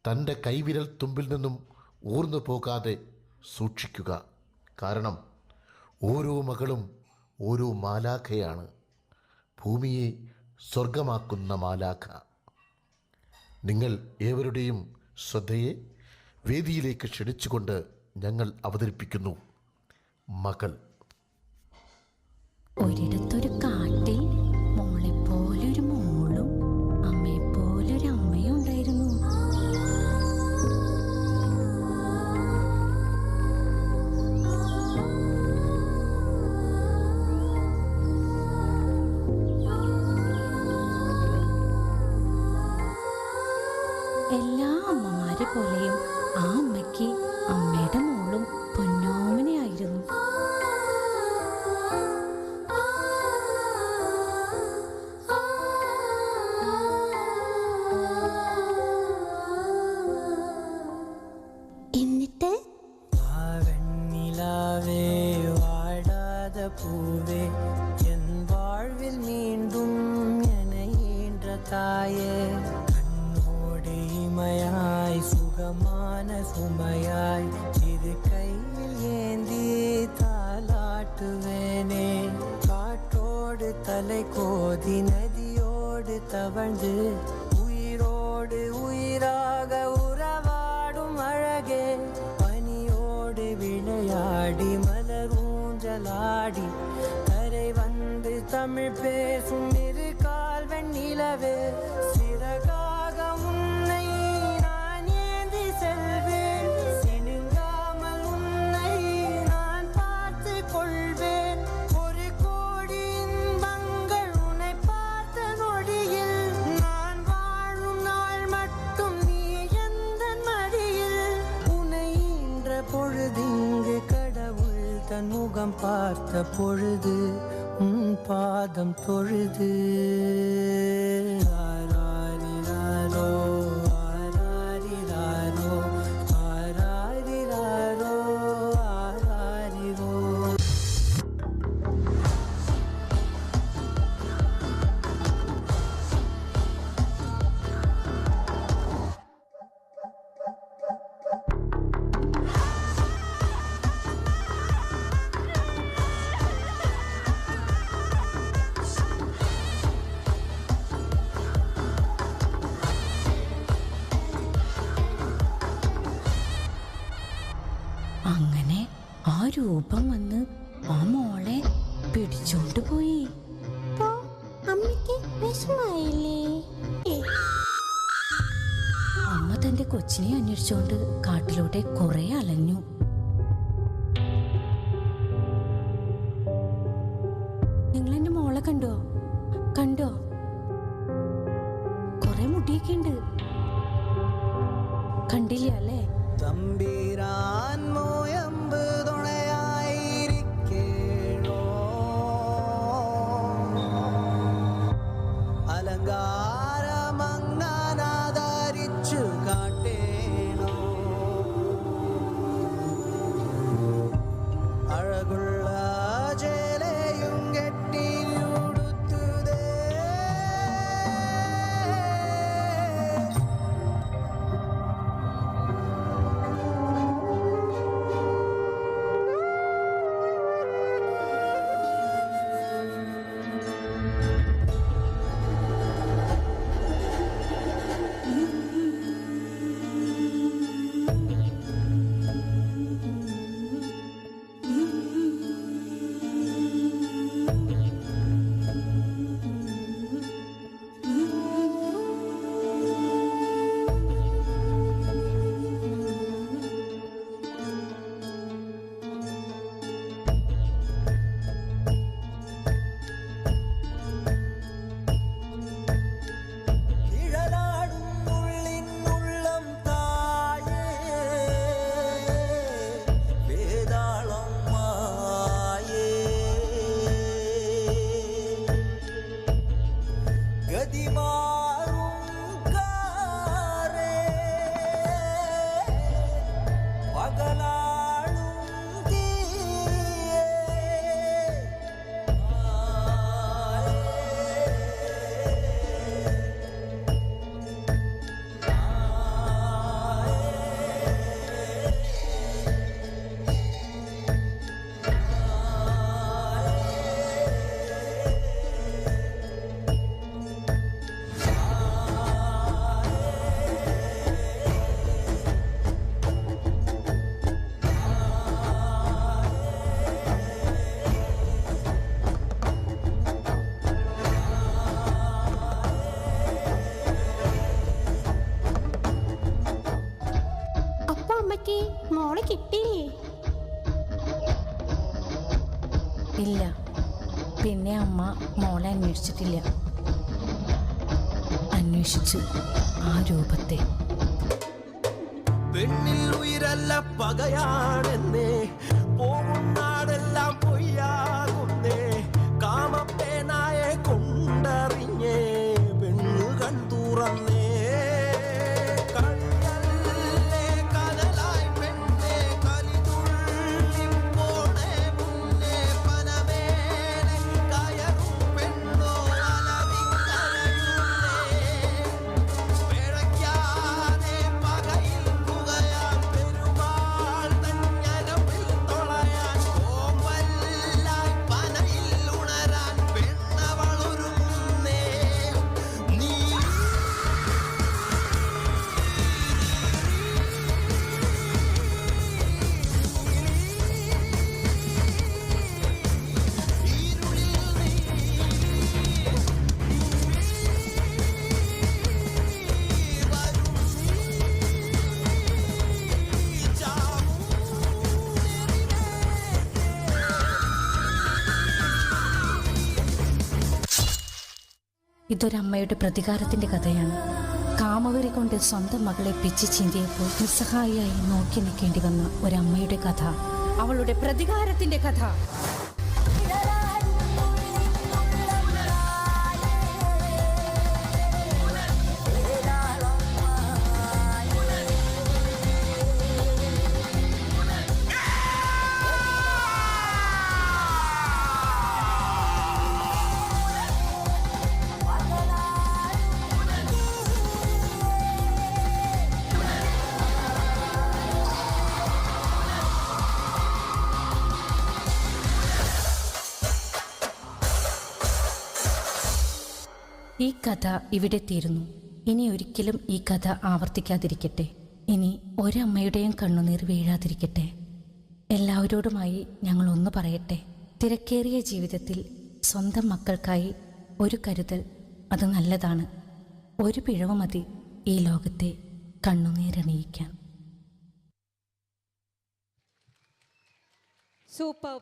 തൻ്റെ കൈവിരൽ തുമ്പിൽ നിന്നും ഊർന്നു പോകാതെ സൂക്ഷിക്കുക. കാരണം ഓരോ മകളും ഓരോ മാലാഖയാണ്, ഭൂമിയെ സ്വർഗമാക്കുന്ന മാലാഖ. നിങ്ങൾ ഏവരുടെയും ശ്രദ്ധയെ വേദിയിലേക്ക് ക്ഷണിച്ചുകൊണ്ട് ഞങ്ങൾ അവതരിപ്പിക്കുന്നു മകൾ. ഒരിടത്തൊരു കാട്ടിൽ മോളെപ്പോലൊരു മോളും അമ്മയെപ്പോലൊരു അമ്മയും ഉണ്ടായിരുന്നു. എല്ലാ അമ്മമാരെ പോലെയും ആ അമ്മയ്ക്ക് അമ്മയുടെ മോളും പൊന്നോമനയായിരുന്നു. എന്നിട്ട് வாடாத பூவே என் வாழ்வில் மீண்டும் என ஈன்ற தாயே, கண்ணோடு இமையாய் சுகமான சுமையாய் இரு கையில் ஏந்தி தாலாட்டுவேனே. காற்றோடு தலை கோதி நதியோடு தவழ்ந்து உயிரோடு உயிராக உறவாடும் அழகே, பனியோடு விளையாடி மலர் ஊஞ்சலாடி கரை வந்து தமிழ் பேசும் இரு கால் வெண்ணிலவே, சிறகாக உன்னை நான் ஏந்தி செல்வேன், சினுங்காமல் உன்னை நான் பார்த்து கொள்வேன். ஒரு கோடி இன்பங்கள் உன்னை பார்த்த நொடியில், நான் வாழும் நாள் மட்டும் நீ எந்த மடியில். உன்னை ஈன்ற பொழுதிங்கு கடவுள் தன் முகம் பார்த்த பொழுது உன் பாதம் தொழுது. ஆராரிராரோ ஆராரிராரோ ஆராரிராரோ ஆராரிரோ. അങ്ങനെ ആ രൂപം വന്ന് ആ മോളെ പിടിച്ചോണ്ട് പോയി. അമ്മയ്ക്ക് വിഷമായില്ലേ? അമ്മ തന്റെ കൊച്ചിനെ അന്വേഷിച്ചോണ്ട് കാട്ടിലൂടെ കുറെ അലഞ്ഞു. നിങ്ങൾ എന്റെ മോളെ കണ്ടോ? കണ്ടോ? കുറെ മുടിയൊക്കെ ഉണ്ട്. കണ്ടില്ല അല്ലേ? തമ്പീരാൻ മോയമ്പ് തുണയായിരിക്കേണോ, അലങ്കാരമങ്ങാനാദരിച്ചു കാട്ടേണോ, അഴകുള്ള ചേലയും കെട്ടിയുടുത്തുതേ. നോക്കി മോളെ കിട്ടിയില്ലേ? ഇല്ല, പിന്നെ അമ്മ മോളെ അന്വേഷിച്ചിട്ടില്ല. അന്വേഷിച്ചു ആ രൂപത്തെ. പെണ്ണിൽ ഉയരല്ല പകയാണെന്നേ, പോകുന്നാടെല്ലാം പൊയ്യാകുന്നേ, കാമപ്പേനായെ കൊണ്ടറിഞ്ഞേ പെണ്ണുകൾ തുറന്നേ. കളിയല്ലേ കനലായി പെണ്ണേ, കലിതുള്ളിപ്പോണേ മുന്നേ, പനമേലെ കയറും പെണ്ണോ അലവിക്കരയുന്നേ. പിഴയ്ക്കാതെ പകയിൽ പുകയാൻ, പെരുമാൾ തഞ്ഞരമ്പിൽ തൊളയാൻ, കോമ്പല്ലായി പനയിൽ ഉണരാൻ പെണ്ണവളൊരുങ്ങുന്നേ. നീ ഇതൊരമ്മയുടെ പ്രതികാരത്തിന്റെ കഥയാണ്. കാമവരി കൊണ്ട് സ്വന്തം മകളെ പിച്ചി ചീന്തിയപ്പോൾ നിസ്സഹായിയായി നോക്കി നിൽക്കേണ്ടി വന്ന ഒരമ്മയുടെ കഥ, അവളുടെ പ്രതികാരത്തിന്റെ കഥ. ഈ കഥ ഇവിടെ തീരുന്നു. ഇനി ഒരിക്കലും ഈ കഥ ആവർത്തിക്കാതിരിക്കട്ടെ. ഇനി ഒരമ്മയുടെയും കണ്ണുനീർ വീഴാതിരിക്കട്ടെ. എല്ലാവരോടുമായി ഞങ്ങൾ ഒന്ന് പറയട്ടെ. തിരക്കേറിയ ജീവിതത്തിൽ സ്വന്തം മക്കൾക്കായി ഒരു കരുതൽ, അത് നല്ലതാണ്. ഒരു പിഴവ് മതി ഈ ലോകത്തെ കണ്ണുനീരണിയിക്കാൻ. സൂപ്പർ.